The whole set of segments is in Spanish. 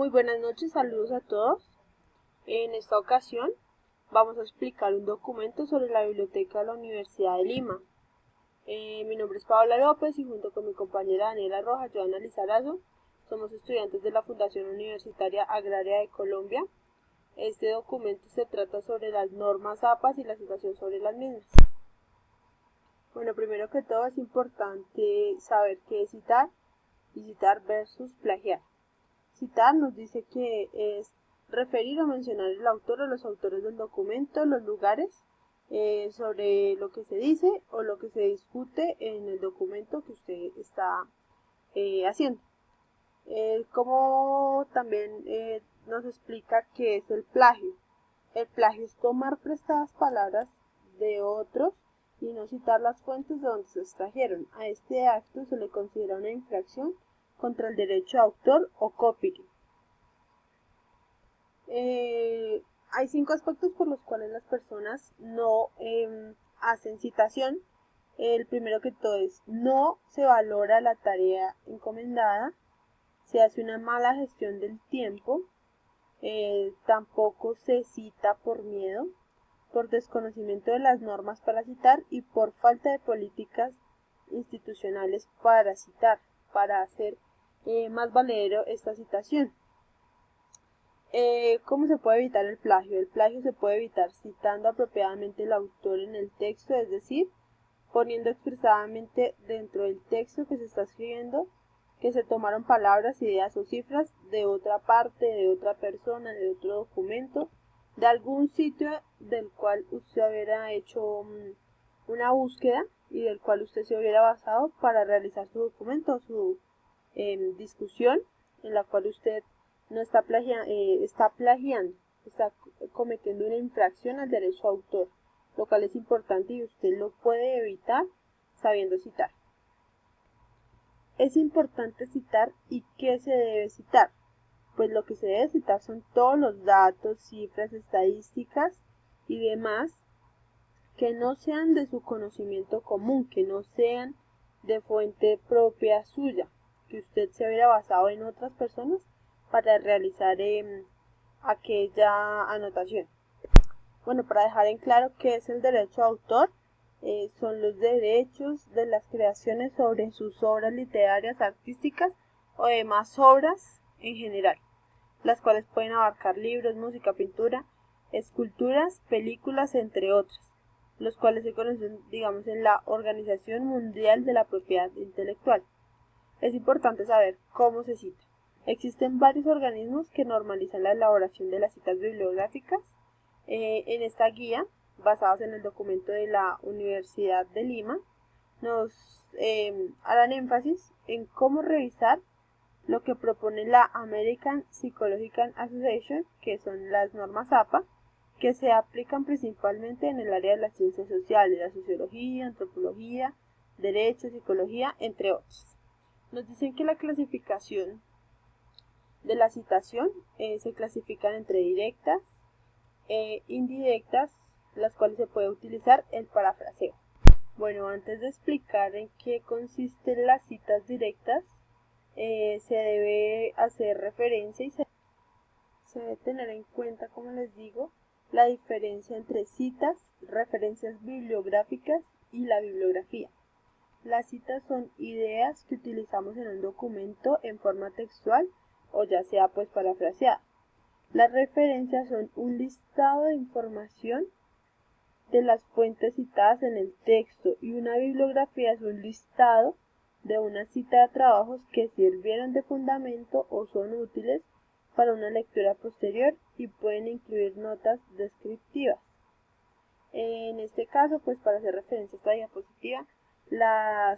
Muy buenas noches, saludos a todos. En esta ocasión vamos a explicar un documento sobre la biblioteca de la Universidad de Lima. Mi nombre es Paola López y junto con mi compañera Daniela Rojas, Joana Lizarazo, somos estudiantes de la Fundación Universitaria Agraria de Colombia. Este documento se trata sobre las normas APAS y la situación sobre las mismas. Bueno, primero que todo es importante saber qué es citar y citar versus plagiar. Citar nos dice que es referir o mencionar el autor o los autores del documento, los lugares sobre lo que se dice o lo que se discute en el documento que usted está haciendo. Como también nos explica qué es el plagio. El plagio es tomar prestadas palabras de otros y no citar las fuentes de donde se extrajeron. A este acto se le considera una infracción contra el derecho de autor o copyright. Hay 5 aspectos por los cuales las personas no hacen citación. El primero que todo es no se valora la tarea encomendada, se hace una mala gestión del tiempo, tampoco se cita por miedo, por desconocimiento de las normas para citar y por falta de políticas institucionales para citar, para hacer más valedero esta citación. ¿Cómo se puede evitar el plagio? El plagio se puede evitar citando apropiadamente el autor en el texto, es decir, poniendo expresadamente dentro del texto que se está escribiendo que se tomaron palabras, ideas o cifras de otra parte, de otra persona, de otro documento, de algún sitio del cual usted hubiera hecho una búsqueda y del cual usted se hubiera basado para realizar su documento, su discusión, en la cual usted no está plagiando, está cometiendo una infracción al derecho de autor, lo cual es importante y usted lo puede evitar sabiendo citar. Es importante citar y ¿qué se debe citar? Pues lo que se debe citar son todos los datos, cifras, estadísticas y demás que no sean de su conocimiento común, que no sean de fuente propia suya, que usted se hubiera basado en otras personas para realizar aquella anotación. Bueno, para dejar en claro qué es el derecho de autor, son los derechos de las creaciones sobre sus obras literarias, artísticas o demás obras en general, las cuales pueden abarcar libros, música, pintura, esculturas, películas, entre otras, los cuales se conocen, digamos, en la Organización Mundial de la Propiedad Intelectual. Es importante saber cómo se cita. Existen varios organismos que normalizan la elaboración de las citas bibliográficas. En esta guía, basados en el documento de la Universidad de Lima, nos harán énfasis en cómo revisar lo que propone la American Psychological Association, que son las normas APA, que se aplican principalmente en el área de las ciencias sociales, la sociología, antropología, derecho, psicología, entre otros. Nos dicen que la clasificación de la citación se clasifican entre directas e indirectas, las cuales se puede utilizar el parafraseo. Bueno, antes de explicar en qué consisten las citas directas, se debe hacer referencia y se debe tener en cuenta, como les digo, la diferencia entre citas, referencias bibliográficas y la bibliografía. Las citas son ideas que utilizamos en un documento en forma textual o ya sea pues parafraseada. Las referencias son un listado de información de las fuentes citadas en el texto y una bibliografía es un listado de una cita de trabajos que sirvieron de fundamento o son útiles para una lectura posterior y pueden incluir notas descriptivas. En este caso, pues para hacer referencia a esta diapositiva, la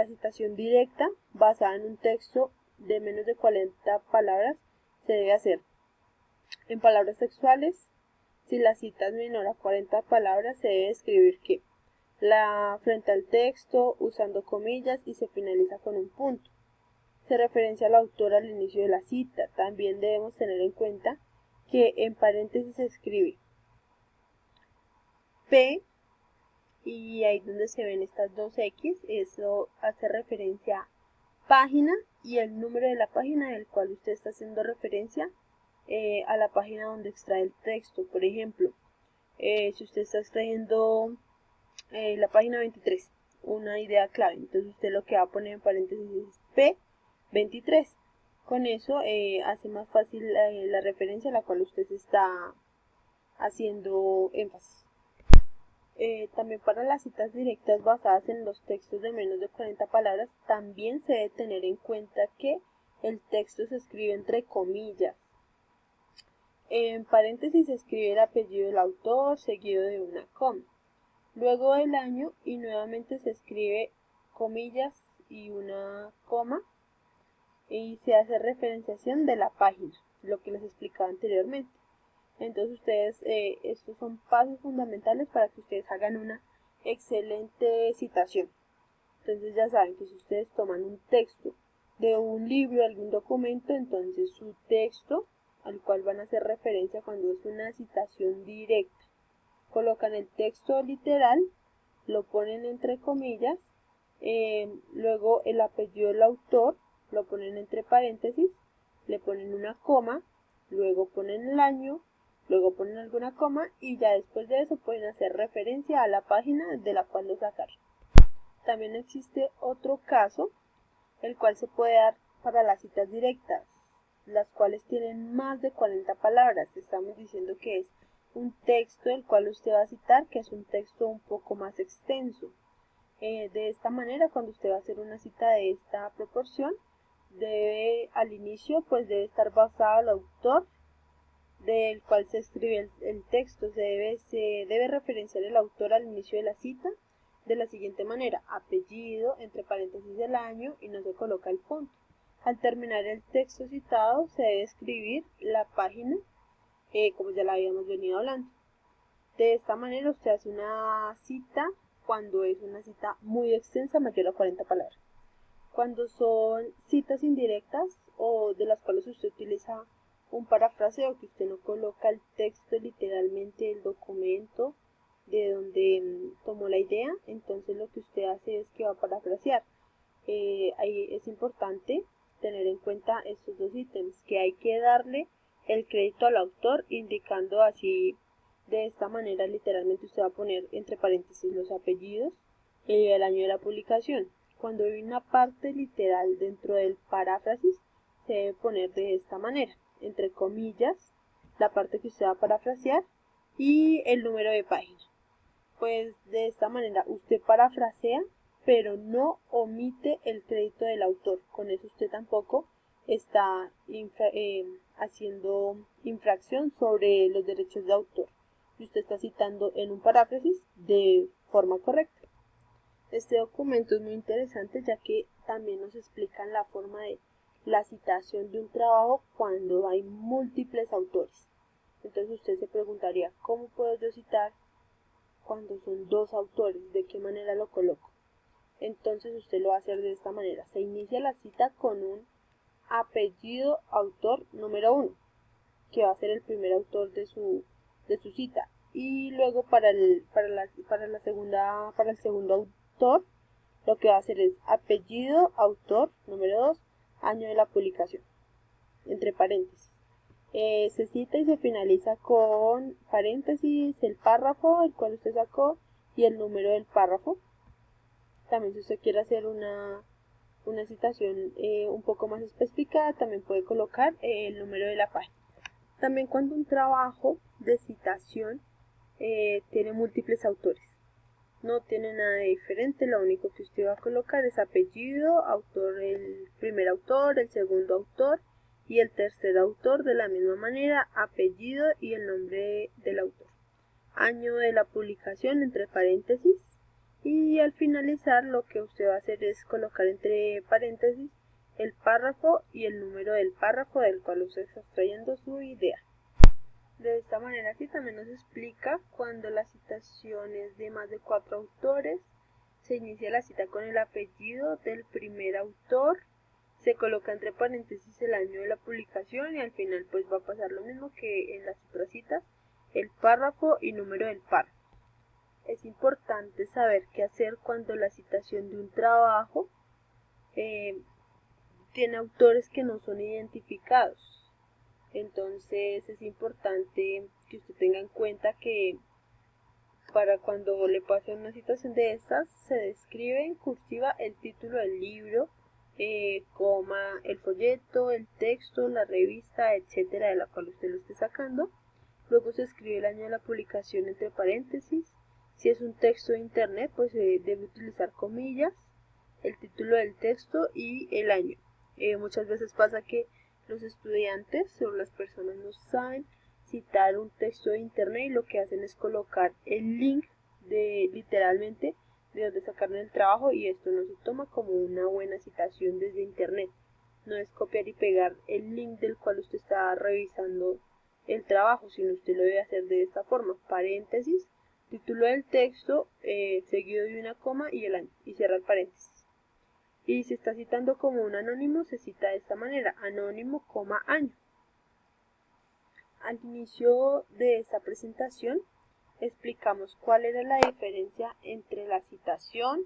citación directa basada en un texto de menos de 40 palabras se debe hacer en palabras textuales. Si la cita es menor a 40 palabras, se debe escribir que frente al texto, usando comillas y se finaliza con un punto. Se referencia al autor al inicio de la cita. También debemos tener en cuenta que en paréntesis se escribe P y ahí donde se ven estas dos X, eso hace referencia a página y el número de la página del cual usted está haciendo referencia a la página donde extrae el texto. Por ejemplo, si usted está extrayendo la página 23, una idea clave, entonces usted lo que va a poner en paréntesis es P23. Con eso hace más fácil la referencia a la cual usted se está haciendo énfasis. También para las citas directas basadas en los textos de menos de 40 palabras, también se debe tener en cuenta que el texto se escribe entre comillas. En paréntesis se escribe el apellido del autor seguido de una coma. Luego el año y nuevamente se escribe comillas y una coma y se hace referenciación de la página, lo que les explicaba anteriormente. Entonces ustedes, estos son pasos fundamentales para que ustedes hagan una excelente citación. Entonces ya saben que si ustedes toman un texto de un libro, algún documento, entonces su texto al cual van a hacer referencia cuando es una citación directa, colocan el texto literal, lo ponen entre comillas, luego el apellido del autor lo ponen entre paréntesis, le ponen una coma, luego ponen el año, luego ponen alguna coma y ya después de eso pueden hacer referencia a la página de la cual lo sacaron. También existe otro caso, el cual se puede dar para las citas directas, las cuales tienen más de 40 palabras. Estamos diciendo que es un texto el cual usted va a citar, que es un texto un poco más extenso. De esta manera, cuando usted va a hacer una cita de esta proporción, al inicio debe estar basado el autor del cual se escribe el texto. Se debe referenciar el autor al inicio de la cita de la siguiente manera: apellido, entre paréntesis el año y no se coloca el punto. Al terminar el texto citado se debe escribir la página, como ya la habíamos venido hablando. De esta manera usted hace una cita cuando es una cita muy extensa, mayor a 40 palabras. Cuando son citas indirectas o de las cuales usted utiliza un parafraseo, que usted no coloca el texto literalmente del documento de donde tomó la idea, entonces lo que usted hace es que va a parafrasear. Ahí es importante tener en cuenta estos dos ítems, que hay que darle el crédito al autor, indicando así, de esta manera literalmente usted va a poner entre paréntesis los apellidos y el año de la publicación. Cuando hay una parte literal dentro del paráfrasis, se debe poner de esta manera, entre comillas, la parte que usted va a parafrasear y el número de página. Pues de esta manera usted parafrasea, pero no omite el crédito del autor. Con eso usted tampoco está haciendo infracción sobre los derechos de autor. Y usted está citando en un paráfrasis de forma correcta. Este documento es muy interesante, ya que también nos explican la forma de la citación de un trabajo cuando hay múltiples autores. Entonces usted se preguntaría, ¿cómo puedo yo citar cuando son dos autores? ¿De qué manera lo coloco? Entonces usted lo va a hacer de esta manera. Se inicia la cita con un apellido autor número 1, que va a ser el primer autor de su cita. Y luego para el segundo autor, lo que va a hacer es apellido autor número 2, año de la publicación, entre paréntesis. Se cita y se finaliza con paréntesis el párrafo el cual usted sacó y el número del párrafo. También si usted quiere hacer una citación un poco más específica, también puede colocar el número de la página. También cuando un trabajo de citación tiene múltiples autores, no tiene nada de diferente, lo único que usted va a colocar es apellido, autor, el primer autor, el segundo autor y el tercer autor, de la misma manera, apellido y el nombre del autor, año de la publicación entre paréntesis, y al finalizar lo que usted va a hacer es colocar entre paréntesis el párrafo y el número del párrafo del cual usted está extrayendo su idea. De esta manera aquí también nos explica cuando la citación es de más de 4 autores, se inicia la cita con el apellido del primer autor, se coloca entre paréntesis el año de la publicación y al final va a pasar lo mismo que en las otras citas, el párrafo y número del párrafo. Es importante saber qué hacer cuando la citación de un trabajo tiene autores que no son identificados. Entonces es importante que usted tenga en cuenta que para cuando le pase una situación de estas, se describe en cursiva el título del libro, coma el folleto, el texto, la revista, etcétera, de la cual usted lo esté sacando. Luego se escribe el año de la publicación entre paréntesis. Si es un texto de internet, pues se debe utilizar comillas, el título del texto y el año. Muchas veces pasa que los estudiantes o las personas no saben citar un texto de internet y lo que hacen es colocar el link de literalmente de donde sacaron el trabajo, y esto no se toma como una buena citación desde internet. No es copiar y pegar el link del cual usted está revisando el trabajo, sino usted lo debe hacer de esta forma: paréntesis, título del texto, seguido de una coma y el año, y cierra el paréntesis. Y si está citando como un anónimo, se cita de esta manera: anónimo, año. Al inicio de esta presentación explicamos cuál era la diferencia entre la citación,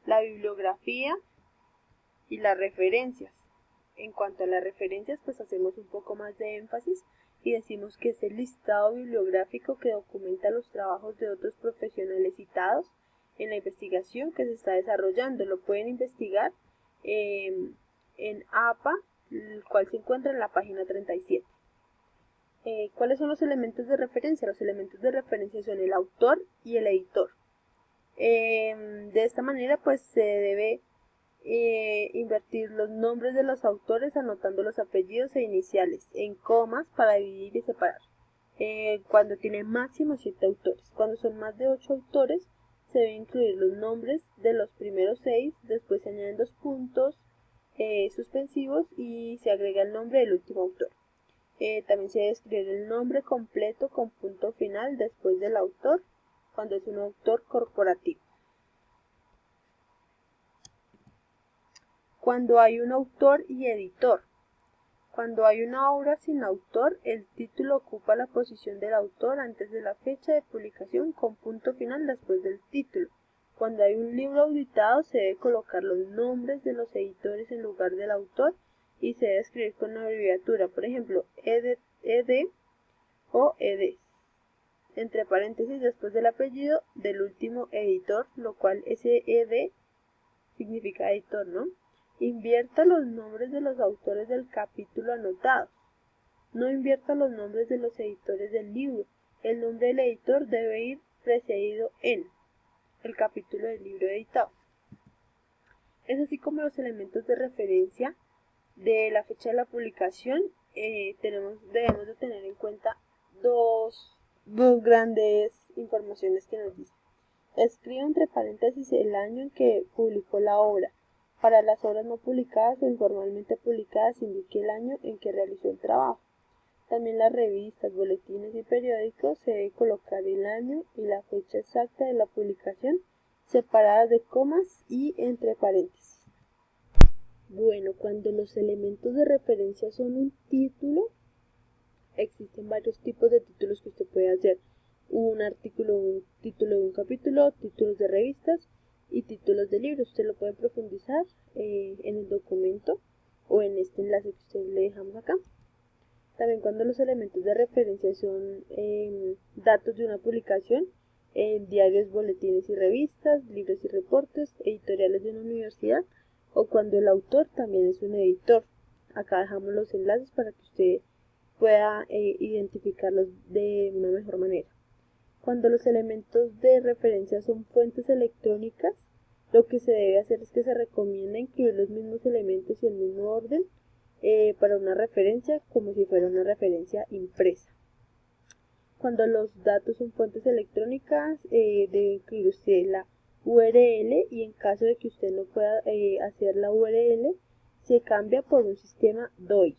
la bibliografía y las referencias. En cuanto a las referencias, pues hacemos un poco más de énfasis y decimos que es el listado bibliográfico que documenta los trabajos de otros profesionales citados en la investigación que se está desarrollando. Lo pueden investigar en APA, el cual se encuentra en la página 37. ¿Cuáles son los elementos de referencia? Los elementos de referencia son el autor y el editor. De esta manera, pues se debe invertir los nombres de los autores anotando los apellidos e iniciales en comas para dividir y separar. Cuando tiene máximo 7 autores. Cuando son más de 8 autores, se deben incluir los nombres de los primeros 6, después se añaden 2 puntos suspensivos y se agrega el nombre del último autor. También se debe escribir el nombre completo con punto final después del autor, cuando es un autor corporativo. Cuando hay un autor y editor. Cuando hay una obra sin autor, el título ocupa la posición del autor antes de la fecha de publicación con punto final después del título. Cuando hay un libro auditado, se debe colocar los nombres de los editores en lugar del autor y se debe escribir con una abreviatura, por ejemplo, ed o eds, entre paréntesis después del apellido del último editor, lo cual ese ed significa editor, ¿no? Invierta los nombres de los autores del capítulo anotado. No invierta los nombres de los editores del libro. El nombre del editor debe ir precedido en el capítulo del libro editado. Es así como los elementos de referencia de la fecha de la publicación. Debemos de tener en cuenta dos grandes informaciones que nos dicen. Escriba entre paréntesis el año en que publicó la obra. Para las obras no publicadas o informalmente publicadas, indique el año en que realizó el trabajo. También las revistas, boletines y periódicos se debe colocar el año y la fecha exacta de la publicación, separadas de comas y entre paréntesis. Bueno, cuando los elementos de referencia son un título, existen varios tipos de títulos que usted puede hacer. Un artículo, un título de un capítulo, títulos de revistas y títulos de libros. Usted lo puede profundizar en el documento o en este enlace que usted le dejamos acá. También cuando los elementos de referencia son datos de una publicación, diarios, boletines y revistas, libros y reportes, editoriales de una universidad, o cuando el autor también es un editor. Acá dejamos los enlaces para que usted pueda identificarlos de una mejor manera. Cuando los elementos de referencia son fuentes electrónicas, lo que se debe hacer es que se recomienda incluir los mismos elementos y el mismo orden para una referencia como si fuera una referencia impresa. Cuando los datos son fuentes electrónicas, debe incluir usted la URL, y en caso de que usted no pueda hacer la URL, se cambia por un sistema DOI.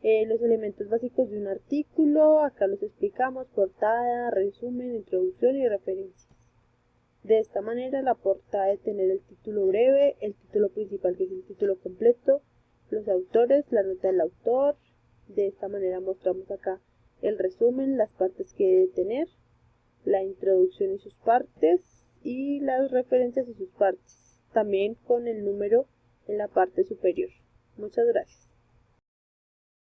Los elementos básicos de un artículo, acá los explicamos: portada, resumen, introducción y referencias. De esta manera, la portada debe tener el título breve, el título principal, que es el título completo, los autores, la nota del autor. De esta manera mostramos acá el resumen, las partes que debe tener, la introducción y sus partes, y las referencias y sus partes, también con el número en la parte superior. Muchas gracias.